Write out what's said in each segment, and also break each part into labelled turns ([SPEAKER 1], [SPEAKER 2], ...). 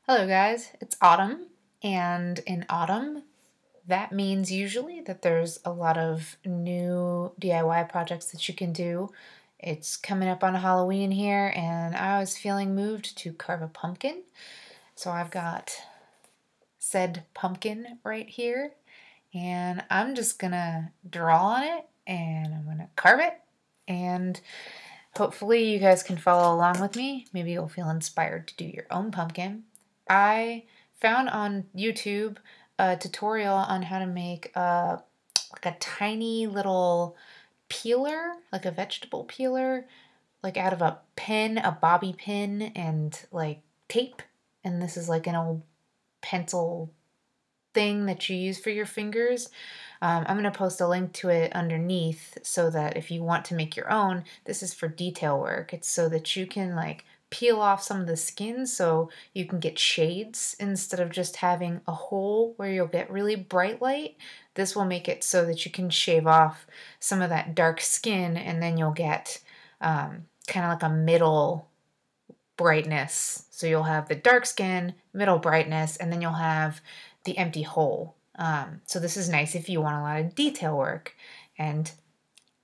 [SPEAKER 1] Hello guys, it's autumn, and in autumn, that means usually that there's a lot of new DIY projects that you can do. It's coming up on Halloween here, and I was feeling moved to carve a pumpkin. So I've got said pumpkin right here, and I'm just gonna draw on it, and I'm gonna carve it, and hopefully you guys can follow along with me. Maybe you'll feel inspired to do your own pumpkin. I found on YouTube a tutorial on how to make like a tiny little peeler, like a vegetable peeler, like out of a pin, a bobby pin, and like tape. And this is like an old pencil thing that you use for your fingers. I'm going to post a link to it underneath so that if you want to make your own, this is for detail work. It's so that you can like peel off some of the skin so you can get shades instead of just having a hole where you'll get really bright light. This will make it so that you can shave off some of that dark skin, and then you'll get kind of like a middle brightness. So you'll have the dark skin, middle brightness, and then you'll have the empty hole. So this is nice if you want a lot of detail work. And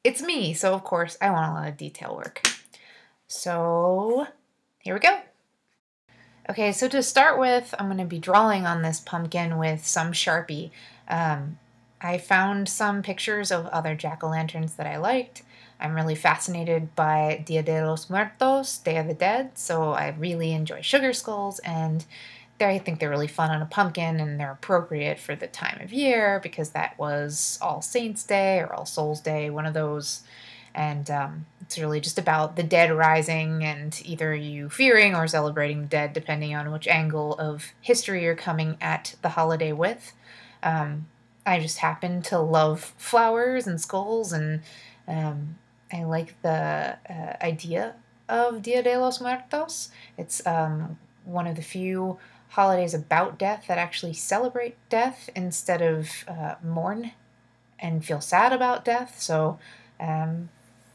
[SPEAKER 1] it's me, so of course I want a lot of detail work. So here we go. Okay, so to start with, I'm going to be drawing on this pumpkin with some Sharpie. I found some pictures of other jack-o'-lanterns that I liked. I'm really fascinated by Dia de los Muertos, Day of the Dead, so I really enjoy sugar skulls, and I think they're really fun on a pumpkin, and they're appropriate for the time of year because that was All Saints Day or All Souls Day, one of those. And it's really just about the dead rising and either you fearing or celebrating the dead, depending on which angle of history you're coming at the holiday with. I just happen to love flowers and skulls, and I like the idea of Dia de los Muertos. It's one of the few holidays about death that actually celebrate death instead of mourn and feel sad about death. So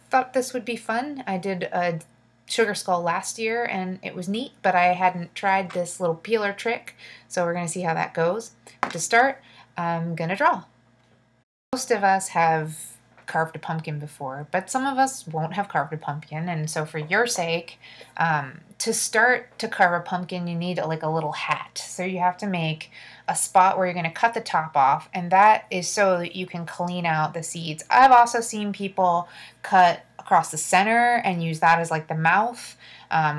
[SPEAKER 1] thought this would be fun. I did a sugar skull last year and it was neat, but I hadn't tried this little peeler trick, so we're going to see how that goes. To start, I'm going to draw. Most of us have carved a pumpkin before, but some of us won't have carved a pumpkin, and so for your sake, to start to carve a pumpkin, you need like a little hat. So you have to make a spot where you're going to cut the top off, and that is so that you can clean out the seeds. I've also seen people cut across the center and use that as like the mouth.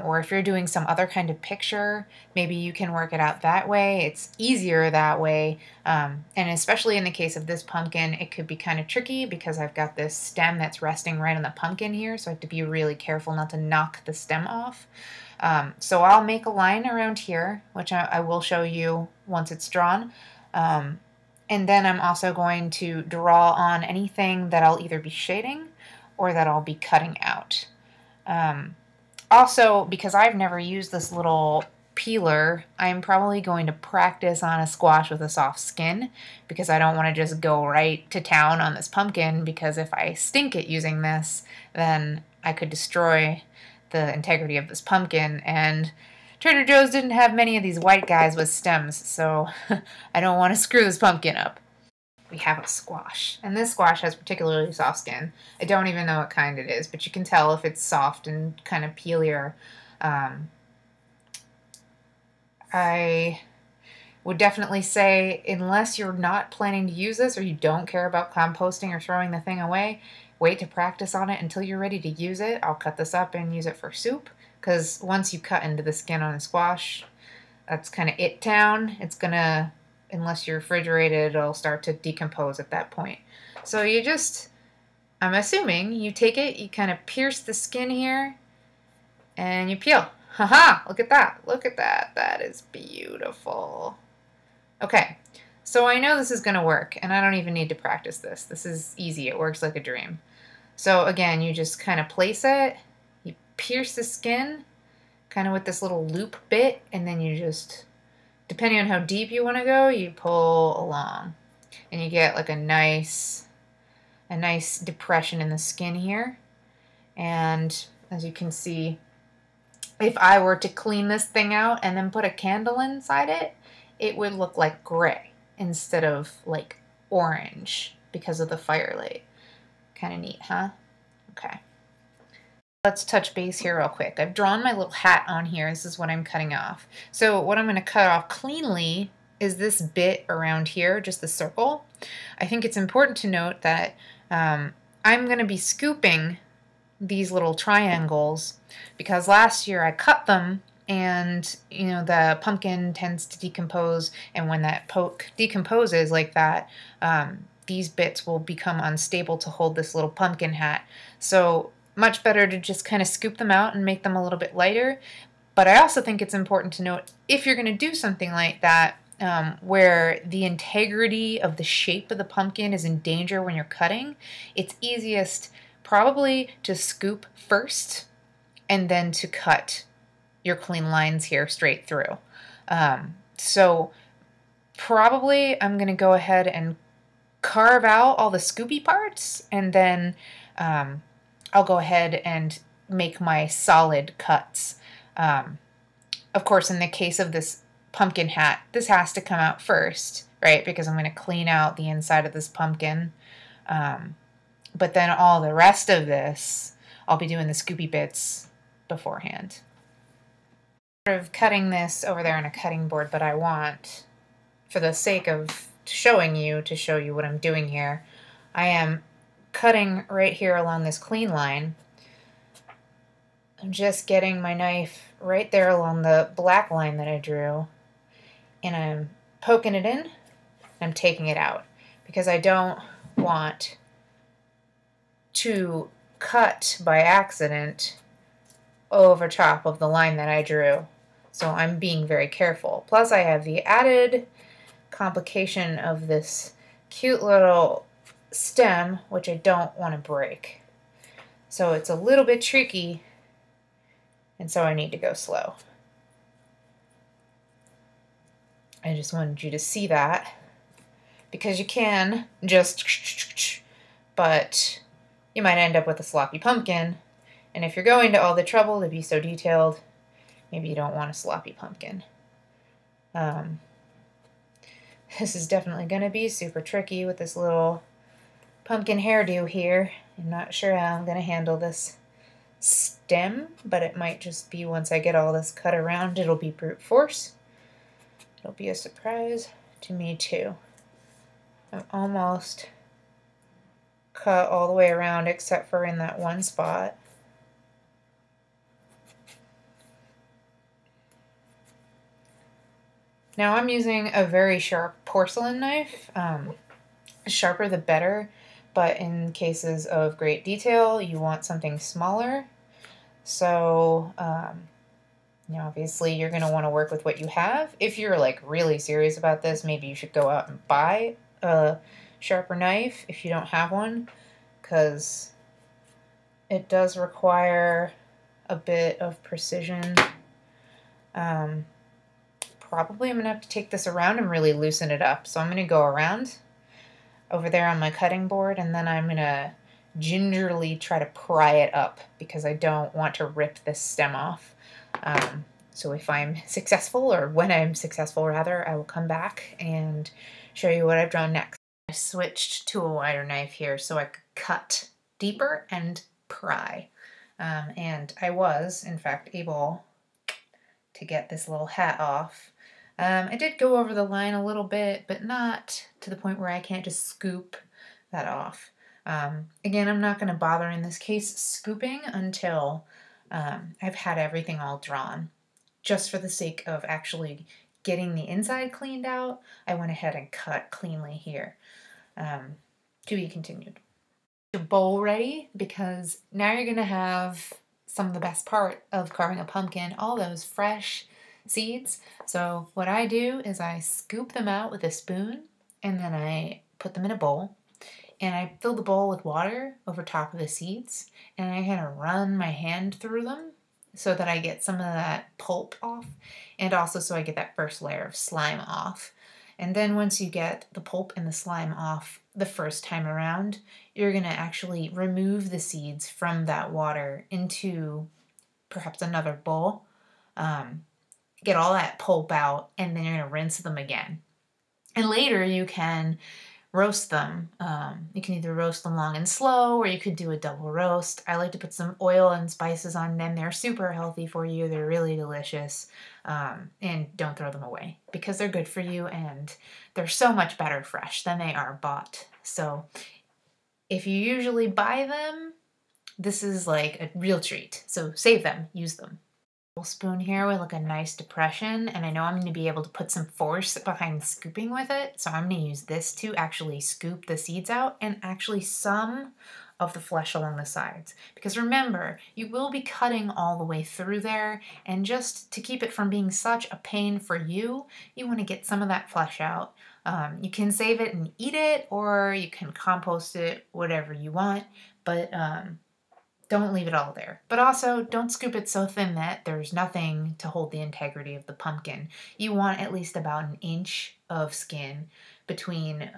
[SPEAKER 1] Or if you're doing some other kind of picture, maybe you can work it out that way. It's easier that way. And especially in the case of this pumpkin, it could be kind of tricky because I've got this stem that's resting right on the pumpkin here, so I have to be really careful not to knock the stem off. So I'll make a line around here, which I will show you once it's drawn. And then I'm also going to draw on anything that I'll either be shading or that I'll be cutting out. Also, because I've never used this little peeler, I'm probably going to practice on a squash with a soft skin because I don't want to just go right to town on this pumpkin, because if I stink at using this, then I could destroy the integrity of this pumpkin, and Trader Joe's didn't have many of these white guys with stems, so I don't want to screw this pumpkin up. We have a squash, and this squash has particularly soft skin. I don't even know what kind it is, but you can tell if it's soft and kind of peelier. I would definitely say, unless you're not planning to use this or you don't care about composting or throwing the thing away, wait to practice on it until you're ready to use it. I'll cut this up and use it for soup, because once you cut into the skin on a squash, that's kind of it town. It's gonna, unless you're refrigerated, it'll start to decompose at that point. So you just, I'm assuming, you take it, you kind of pierce the skin here, and you peel. Haha, look at that, look at that. That is beautiful. Okay, so I know this is gonna work, and I don't even need to practice this. This is easy, it works like a dream. So again, you just kind of place it, you pierce the skin, kind of with this little loop bit, and then you just, depending on how deep you want to go, you pull along, and you get like a nice depression in the skin here. And as you can see, if I were to clean this thing out and then put a candle inside it, it would look like gray instead of like orange because of the firelight. Kind of neat, huh? Okay. Let's touch base here real quick. I've drawn my little hat on here. This is what I'm cutting off. So what I'm going to cut off cleanly is this bit around here, just the circle. I think it's important to note that I'm going to be scooping these little triangles because last year I cut them and you know the pumpkin tends to decompose, and when that decomposes like that, these bits will become unstable to hold this little pumpkin hat. So much better to just kind of scoop them out and make them a little bit lighter. But I also think it's important to note, if you're going to do something like that, where the integrity of the shape of the pumpkin is in danger when you're cutting, it's easiest probably to scoop first and then to cut your clean lines here straight through. So probably I'm going to go ahead and carve out all the scoopy parts, and then I'll go ahead and make my solid cuts. Of course, in the case of this pumpkin hat, this has to come out first, right? Because I'm going to clean out the inside of this pumpkin. But then all the rest of this, I'll be doing the scoopy bits beforehand. Sort of cutting this over there on a cutting board, but I want, for the sake of showing you, to show you what I'm doing here, I am cutting right here along this clean line. I'm just getting my knife right there along the black line that I drew, and I'm poking it in, and I'm taking it out because I don't want to cut by accident over top of the line that I drew. So I'm being very careful. Plus I have the added complication of this cute little stem, which I don't want to break. So it's a little bit tricky, and so I need to go slow. I just wanted you to see that, because you can just, but you might end up with a sloppy pumpkin, and if you're going to all the trouble to be so detailed, maybe you don't want a sloppy pumpkin. This is definitely going to be super tricky with this little pumpkin hairdo here. I'm not sure how I'm going to handle this stem, but it might just be once I get all this cut around, it'll be brute force. It'll be a surprise to me too. I'm almost cut all the way around except for in that one spot. Now I'm using a very sharp porcelain knife. Sharper the better, but in cases of great detail you want something smaller. So you know, obviously you're going to want to work with what you have. If you're like really serious about this, maybe you should go out and buy a sharper knife if you don't have one, because it does require a bit of precision. Probably I'm going to have to take this around and really loosen it up. So I'm going to go around over there on my cutting board, and then I'm going to gingerly try to pry it up because I don't want to rip this stem off. So if I'm successful, or when I'm successful rather, I will come back and show you what I've drawn next. I switched to a wider knife here so I could cut deeper and pry. And I was, in fact, able to get this little hat off. I did go over the line a little bit, but not to the point where I can't just scoop that off. Again, I'm not going to bother in this case scooping until I've had everything all drawn. Just for the sake of actually getting the inside cleaned out, I went ahead and cut cleanly here. To be continued. Your bowl ready, because now you're going to have some of the best part of carving a pumpkin, all those fresh seeds. So what I do is I scoop them out with a spoon, and then I put them in a bowl, and I fill the bowl with water over top of the seeds, and I kind of run my hand through them so that I get some of that pulp off, and also so I get that first layer of slime off. And then once you get the pulp and the slime off the first time around, you're going to actually remove the seeds from that water into perhaps another bowl. Get all that pulp out, and then you're going to rinse them again. And later you can roast them. You can either roast them long and slow, or you could do a double roast. I like to put some oil and spices on them. They're super healthy for you. They're really delicious. And don't throw them away because they're good for you, and they're so much better fresh than they are bought. So if you usually buy them, this is like a real treat. So save them, use them. Spoon here with like a nice depression, and I know I'm going to be able to put some force behind scooping with it, so I'm going to use this to actually scoop the seeds out and actually some of the flesh along the sides. Because remember, you will be cutting all the way through there, and just to keep it from being such a pain for you, you want to get some of that flesh out. You can save it and eat it, or you can compost it, whatever you want, but don't leave it all there. But also, don't scoop it so thin that there's nothing to hold the integrity of the pumpkin. You want at least about 1 inch of skin between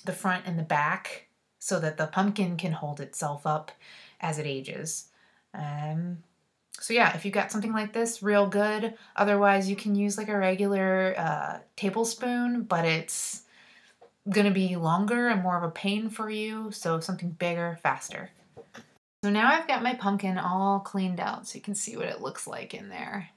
[SPEAKER 1] the front and the back so that the pumpkin can hold itself up as it ages. So yeah, if you've got something like this, real good. Otherwise, you can use like a regular tablespoon, but it's going to be longer and more of a pain for you, so something bigger, faster. So now I've got my pumpkin all cleaned out so you can see what it looks like in there.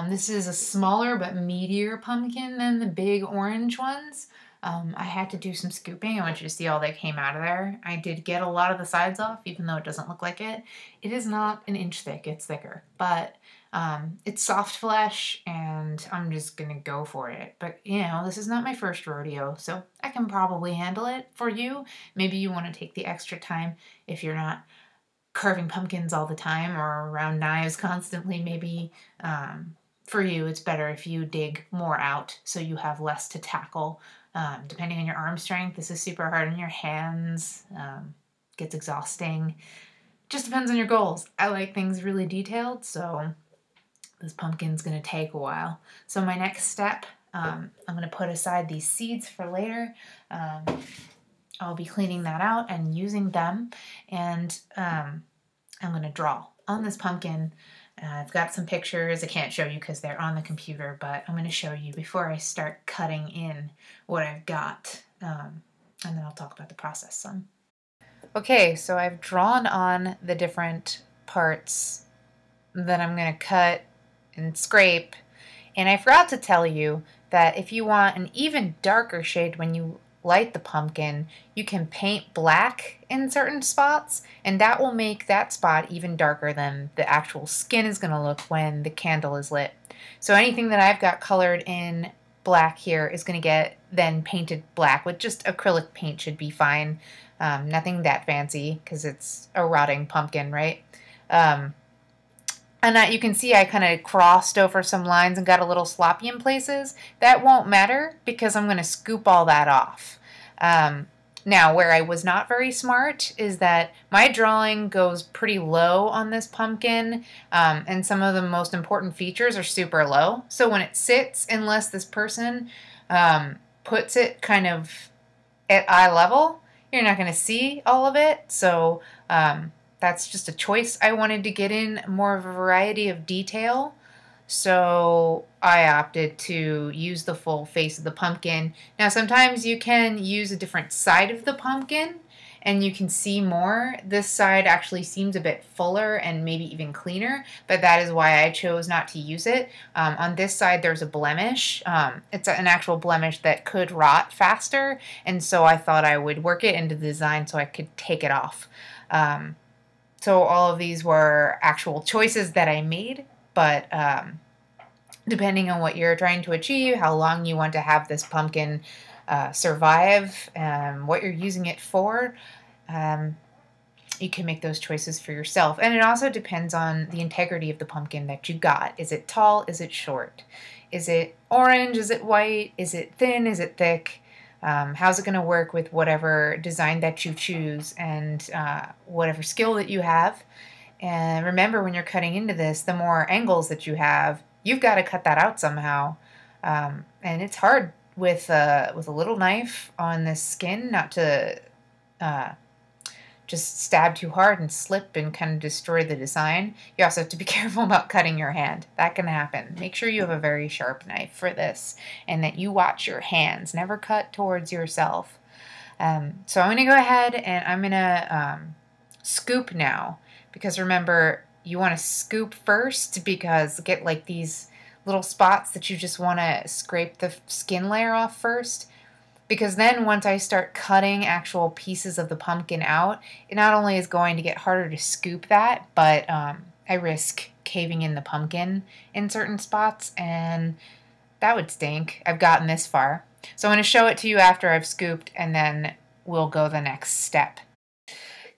[SPEAKER 1] This is a smaller but meatier pumpkin than the big orange ones. I had to do some scooping. I want you to see all that came out of there. I did get a lot of the sides off, even though it doesn't look like it. It is not 1 inch thick, it's thicker, but it's soft flesh, and I'm just gonna go for it. But you know, this is not my first rodeo, so I can probably handle it for you. Maybe you want to take the extra time if you're not carving pumpkins all the time or around knives constantly. Maybe for you it's better if you dig more out so you have less to tackle. Depending on your arm strength, this is super hard on your hands, gets exhausting. Just depends on your goals. I like things really detailed, so this pumpkin's gonna take a while. So my next step, I'm gonna put aside these seeds for later. I'll be cleaning that out and using them, and I'm going to draw on this pumpkin. I've got some pictures. I can't show you because they're on the computer, but I'm going to show you before I start cutting in what I've got, and then I'll talk about the process some. Okay, so I've drawn on the different parts that I'm going to cut and scrape, and I forgot to tell you that if you want an even darker shade when you light the pumpkin, you can paint black in certain spots, and that will make that spot even darker than the actual skin is going to look when the candle is lit. So anything that I've got colored in black here is going to get then painted black with just acrylic paint should be fine. Nothing that fancy because it's a rotting pumpkin, right? And you can see I kind of crossed over some lines and got a little sloppy in places. That won't matter because I'm going to scoop all that off. Now, where I was not very smart is that my drawing goes pretty low on this pumpkin, and some of the most important features are super low. So when it sits, unless this person puts it kind of at eye level, you're not going to see all of it. So that's just a choice. I wanted to get in more of a variety of detail, so I opted to use the full face of the pumpkin. Now sometimes you can use a different side of the pumpkin and you can see more. This side actually seems a bit fuller and maybe even cleaner, but that is why I chose not to use it. On this side there's a blemish. It's an actual blemish that could rot faster, and so I thought I would work it into the design so I could take it off. So all of these were actual choices that I made, but depending on what you're trying to achieve, how long you want to have this pumpkin survive, what you're using it for, you can make those choices for yourself. And it also depends on the integrity of the pumpkin that you got. Is it tall? Is it short? Is it orange? Is it white? Is it thin? Is it thick? How's it going to work with whatever design that you choose and whatever skill that you have? And remember, when you're cutting into this, the more angles that you have, you've got to cut that out somehow. And it's hard with a little knife on this skin not to just stab too hard and slip and kind of destroy the design. You also have to be careful about cutting your hand. That can happen. Make sure you have a very sharp knife for this and that you watch your hands. Never cut towards yourself. So I'm going to go ahead and I'm going to scoop now, because remember, you want to scoop first because get like these little spots that you just want to scrape the skin layer off first. Because then once I start cutting actual pieces of the pumpkin out, it not only is going to get harder to scoop that, but I risk caving in the pumpkin in certain spots, and that would stink. I've gotten this far. So I'm going to show it to you after I've scooped, and then we'll go the next step.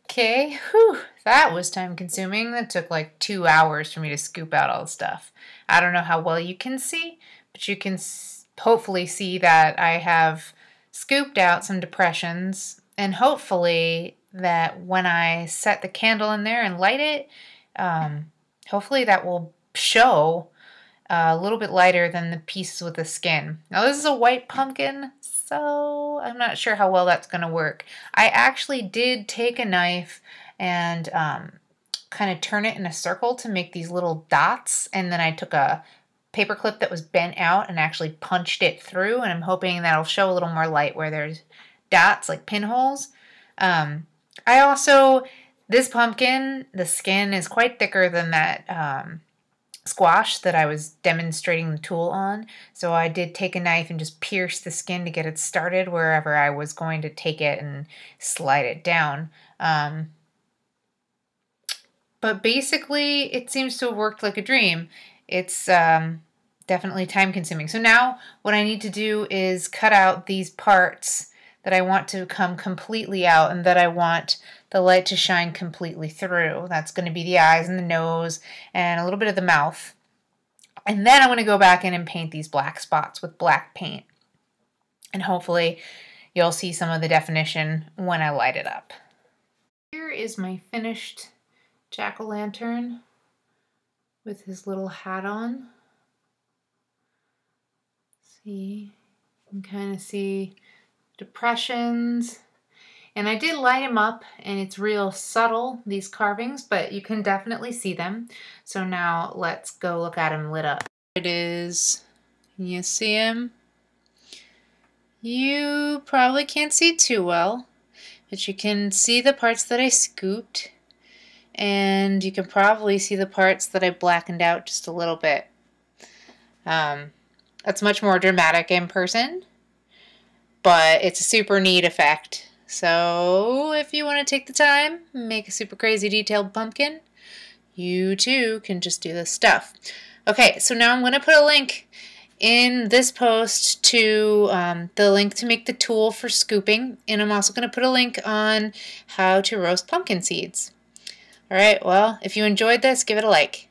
[SPEAKER 1] Okay, whew, that was time consuming. That took like 2 hours for me to scoop out all the stuff. I don't know how well you can see, but you can hopefully see that I have scooped out some depressions, and hopefully that when I set the candle in there and light it, hopefully that will show a little bit lighter than the pieces with the skin. Now this is a white pumpkin, so I'm not sure how well that's going to work. I actually did take a knife and kind of turn it in a circle to make these little dots, and then I took a paper clip that was bent out and actually punched it through, and I'm hoping that'll show a little more light where there's dots like pinholes. This pumpkin, the skin is quite thicker than that squash that I was demonstrating the tool on. So I did take a knife and just pierce the skin to get it started wherever I was going to take it and slide it down. But basically, it seems to have worked like a dream. It's definitely time consuming. So now what I need to do is cut out these parts that I want to come completely out and that I want the light to shine completely through. That's going to be the eyes and the nose and a little bit of the mouth. And then I'm going to go back in and paint these black spots with black paint. And hopefully you'll see some of the definition when I light it up. Here is my finished jack-o'-lantern with his little hat on. See, you can kind of see depressions. And I did light him up, and it's real subtle, these carvings, but you can definitely see them. So now let's go look at him lit up. It is. Can you see him? You probably can't see too well, but you can see the parts that I scooped, and you can probably see the parts that I blackened out just a little bit. That's much more dramatic in person, but it's a super neat effect. So if you want to take the time, make a super crazy detailed pumpkin, you too can just do this stuff. Okay, so now I'm going to put a link in this post to the link to make the tool for scooping, and I'm also going to put a link on how to roast pumpkin seeds. Alright, well, if you enjoyed this, give it a like.